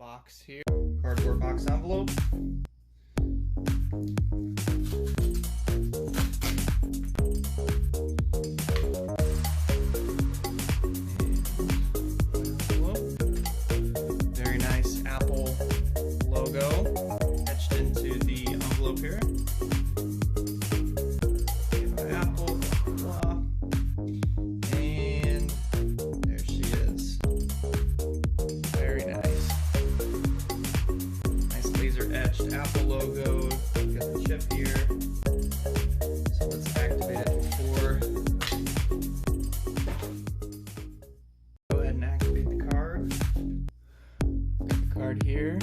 box here, cardboard box envelope. Very nice Apple logo etched into the envelope here. Apple, blah, and there she is. Very nice. Nice laser etched Apple logo. Got the chip here. So let's activate it before. Go ahead and activate the card. Got the card here.